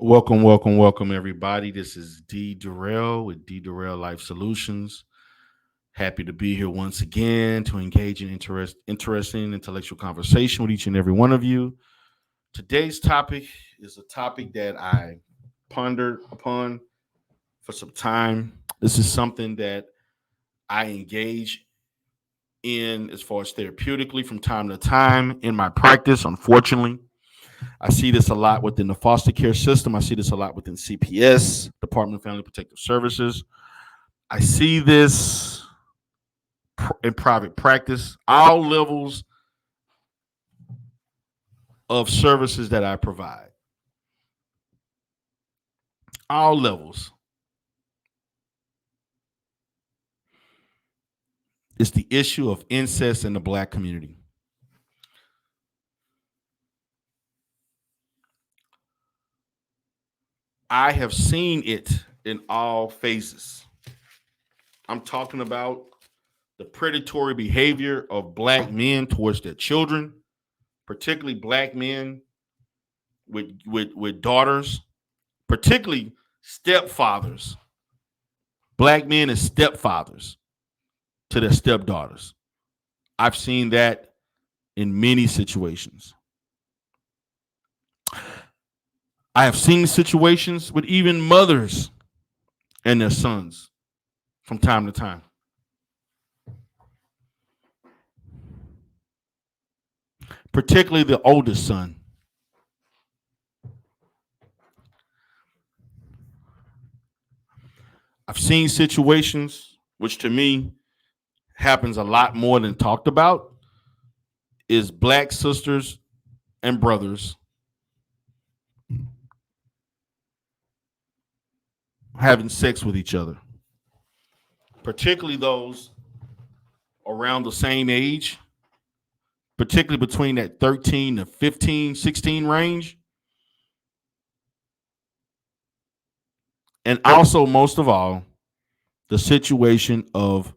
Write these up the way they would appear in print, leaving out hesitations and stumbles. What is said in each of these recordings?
Welcome, everybody. This is D. Durrell with D. Durrell Life Solutions. Happy to be here once again to engage in interesting intellectual conversation with each and every one of you. Today's topic is a topic that I pondered upon for some time. This is something that I engage in as far as therapeutically from time to time in my practice, unfortunately. I see this a lot within the foster care system. I see this a lot within CPS, Department of Family Protective Services. I see this in private practice, all levels of services that I provide, all levels. It's the issue of incest in the Black community. I have seen it in all phases. I'm talking about the predatory behavior of Black men towards their children, particularly Black men with daughters, particularly stepfathers, Black men as stepfathers to their stepdaughters. I've seen that in many situations. I have seen situations with even mothers and their sons from time to time. Particularly the oldest son. I've seen situations which to me happens a lot more than talked about is Black sisters and brothers having sex with each other, particularly those around the same age, particularly between that 13 to 15, 16 range. And also, most of all, the situation of,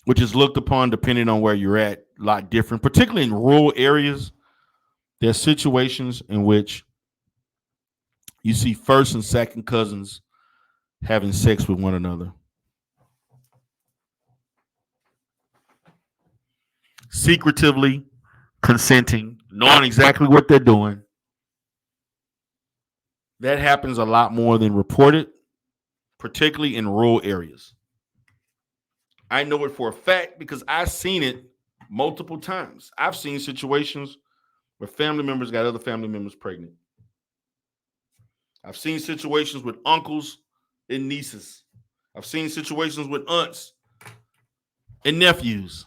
which is looked upon depending on where you're at, a lot different, particularly in rural areas. There's situations in which you see first and second cousins having sex with one another, secretively consenting, knowing exactly what they're doing. That happens a lot more than reported, particularly in rural areas. I know it for a fact because I've seen it multiple times. I've seen situations where family members got other family members pregnant. I've seen situations with uncles and nieces. I've seen situations with aunts and nephews.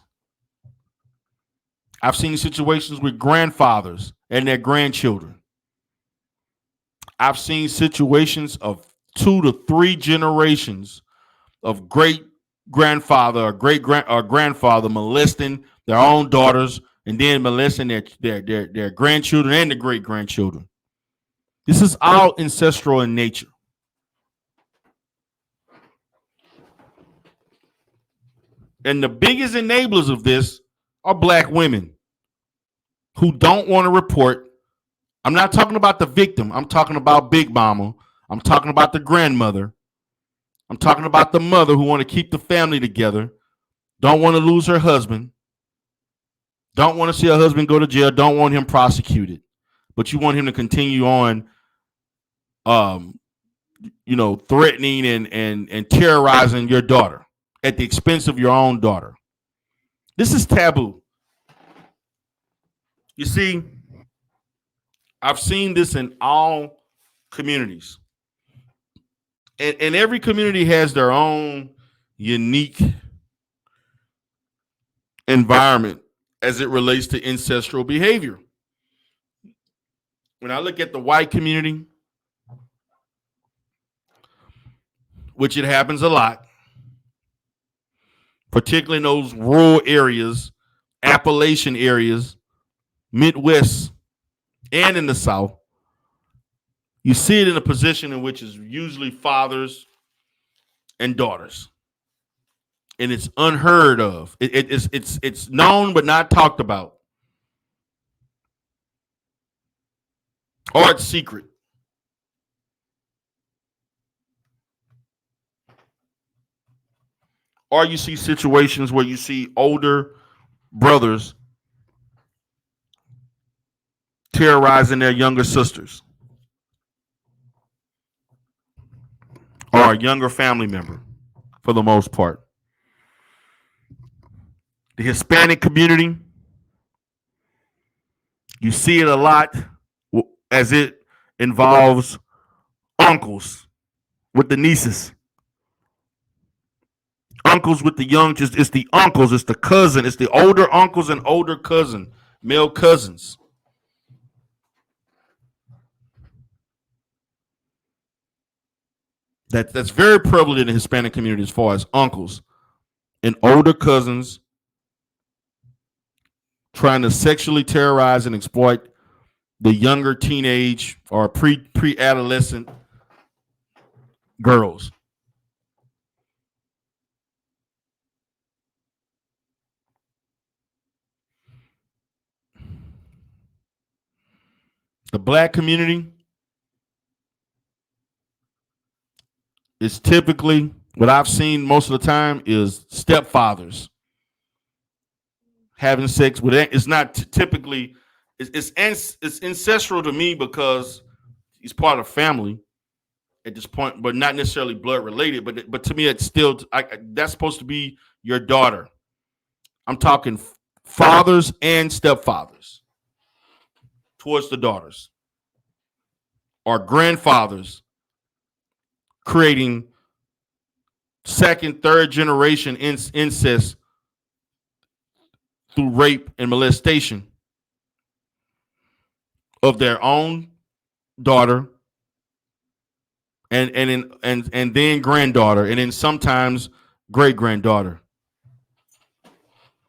I've seen situations with grandfathers and their grandchildren. I've seen situations of 2 to 3 generations of great grandfather or grandfather molesting their own daughters and then molesting their grandchildren and the great grandchildren. This is all ancestral in nature. And the biggest enablers of this are Black women who don't want to report. I'm not talking about the victim. I'm talking about Big Mama. I'm talking about the grandmother. I'm talking about the mother who want to keep the family together, don't want to lose her husband, don't want to see her husband go to jail, don't want him prosecuted, but you want him to continue on, threatening and terrorizing your daughter at the expense of your own daughter. This is taboo. You see, I've seen this in all communities. And every community has their own unique environment as it relates to ancestral behavior. When I look at the white community, which it happens a lot, particularly in those rural areas, Appalachian areas, Midwest, and in the South, you see it in a position in which is usually fathers and daughters. And it's unheard of. It's known but not talked about. or it's secret. Or you see situations where you see older brothers terrorizing their younger sisters or a younger family member for the most part. The Hispanic community, you see it a lot as it involves uncles with the nieces, uncles with the young. Just it's the uncles, it's the cousin, it's the older uncles and older cousin, male cousins. That's very prevalent in the Hispanic community as far as uncles and older cousins trying to sexually terrorize and exploit the younger teenage or pre-adolescent girls. The black community is typically what I've seen most of the time is stepfathers having sex with it. It's not typically it's ancestral to me because he's part of family at this point, but not necessarily blood related. But to me, it's still that's supposed to be your daughter. I'm talking fathers and stepfathers towards the daughters, or grandfathers creating second, third generation incest through rape and molestation of their own daughter and then granddaughter and then sometimes great granddaughter,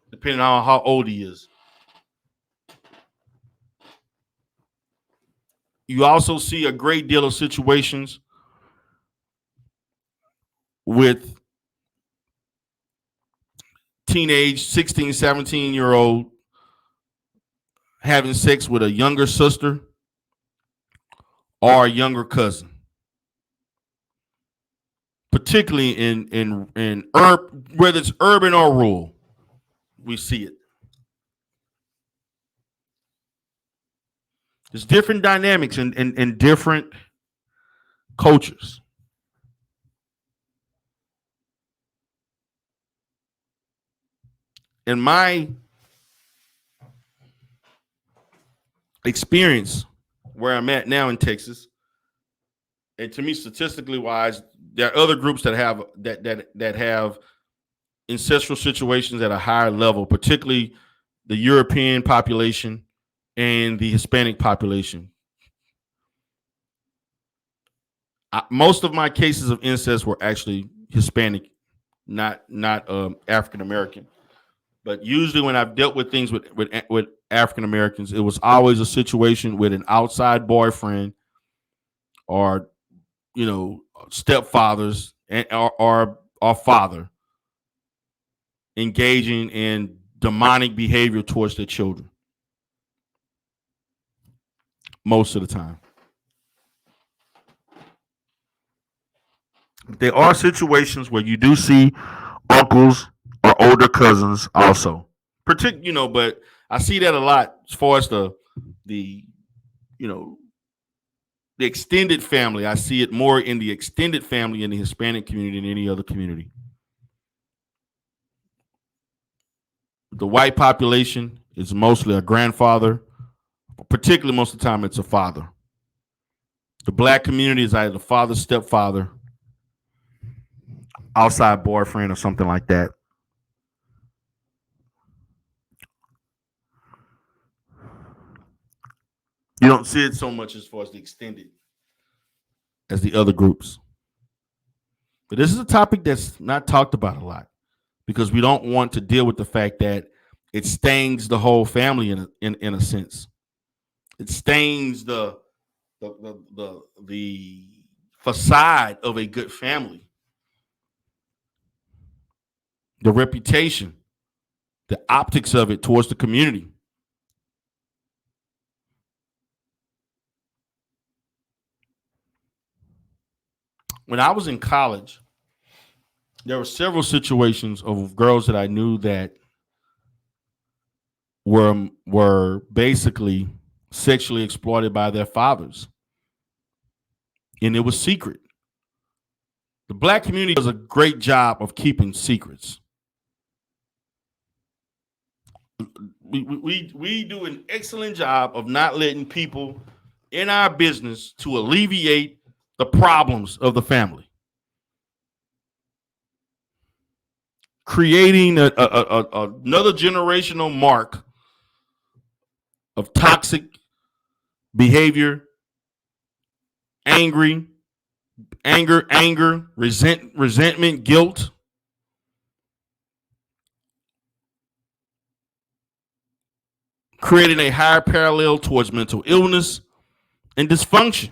depending on how old he is. You also see a great deal of situations with teenage 16, 17-year-old having sex with a younger sister or a younger cousin, particularly in whether it's urban or rural. We see it. There's different dynamics in different cultures. In my experience, where I'm at now in Texas, and to me, statistically wise, there are other groups that have ancestral situations at a higher level, particularly the European population and the Hispanic population. Most of my cases of incest were actually Hispanic, not African American. But usually, when I've dealt with things with African Americans, it was always a situation with an outside boyfriend or stepfathers or father engaging in demonic behavior towards their children most of the time. There are situations where you do see uncles or older cousins also. But I see that a lot as far as the you know the extended family. I see it more in the extended family in the Hispanic community than any other community. The white population is mostly a grandfather, particularly most of the time it's a father. The black community is either the father, stepfather, outside boyfriend, or something like that. You don't see it so much as far as the extended as the other groups. But this is a topic that's not talked about a lot because we don't want to deal with the fact that it stains the whole family in a sense. It stains the facade of a good family, the reputation, the optics of it towards the community. when I was in college, there were several situations of girls that I knew that were basically sexually exploited by their fathers, and it was secret. The black community does a great job of keeping secrets. We do an excellent job of not letting people in our business to alleviate the problems of the family, creating another generational mark of toxic behavior, anger, resentment, guilt. Creating a higher parallel towards mental illness and dysfunction.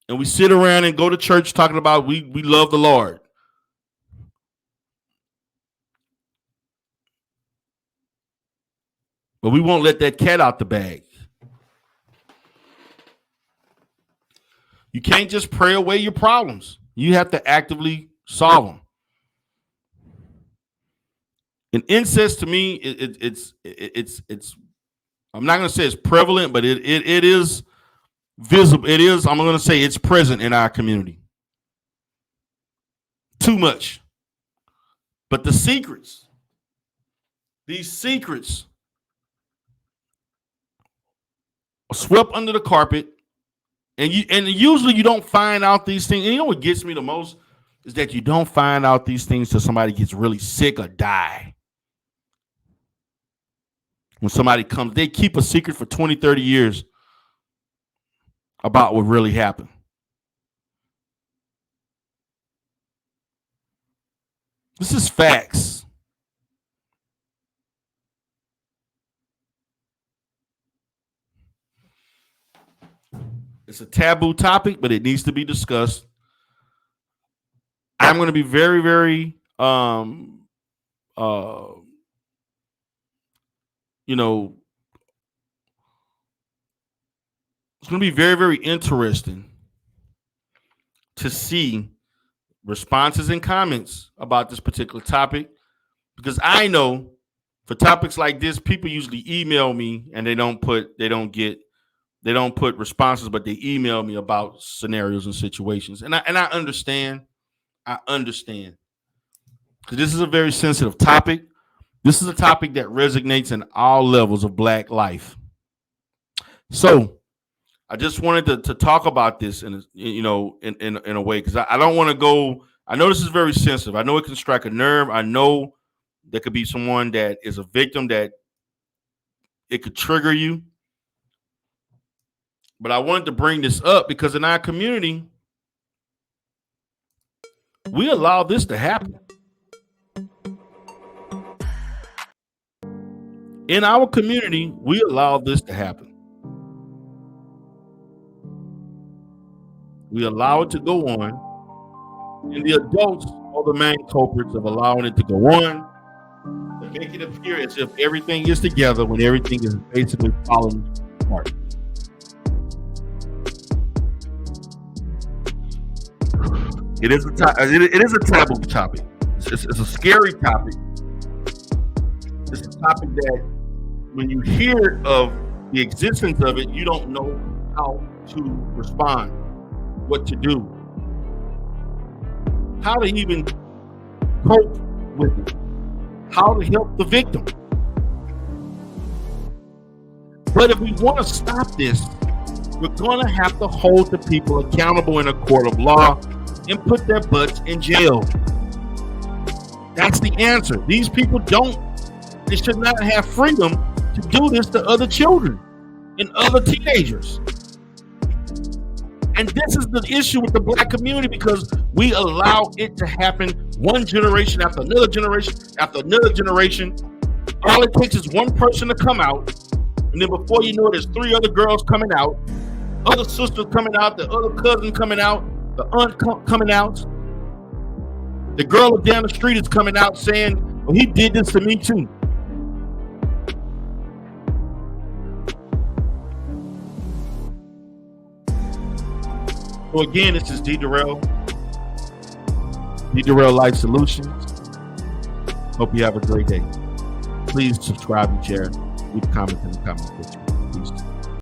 And we sit around and go to church talking about we love the Lord. But we won't let that cat out the bag. You can't just pray away your problems. You have to actively solve them. And incest, to me, it's I'm not going to say it's prevalent, but it is visible. It is, I'm going to say it's present in our community. Too much. But the secrets, these secrets are swept under the carpet, and usually you don't find out these things. And you know what gets me the most is that you don't find out these things till somebody gets really sick or die. When somebody comes, they keep a secret for 20, 30 years about what really happened. This is facts. It's a taboo topic, but it needs to be discussed. I'm going to be very, very, it's going to be very, very interesting to see responses and comments about this particular topic, because I know for topics like this, people usually email me and they don't put responses, but they email me about scenarios and situations. And I understand. I understand. Because this is a very sensitive topic. This is a topic that resonates in all levels of Black life. So I just wanted to talk about this in a way, because I don't want to go. I know this is very sensitive. I know it can strike a nerve. I know there could be someone that is a victim that it could trigger you. But I wanted to bring this up because in our community, we allow this to happen. In our community, we allow this to happen. We allow it to go on, and the adults are the main culprits of allowing it to go on. They make it appear as if everything is together when everything is basically falling apart. It is a taboo topic. It's a scary topic. It's a topic that, when you hear of the existence of it, you don't know how to respond, what to do, how to even cope with it, how to help the victim. But if we want to stop this, we're going to have to hold the people accountable in a court of law and put their butts in jail. That's the answer. These people they should not have freedom to do this to other children and other teenagers. And this is the issue with the Black community, because we allow it to happen one generation after another generation after another generation. All it takes is one person to come out, and then before you know it, there's 3 other girls coming out, other sisters coming out, the other cousin coming out, the aunt coming out. The girl down the street is coming out saying, well, he did this to me too. So again, this is D Darrell Life Solutions. Hope you have a great day. Please subscribe and share. Leave comments in the comment section.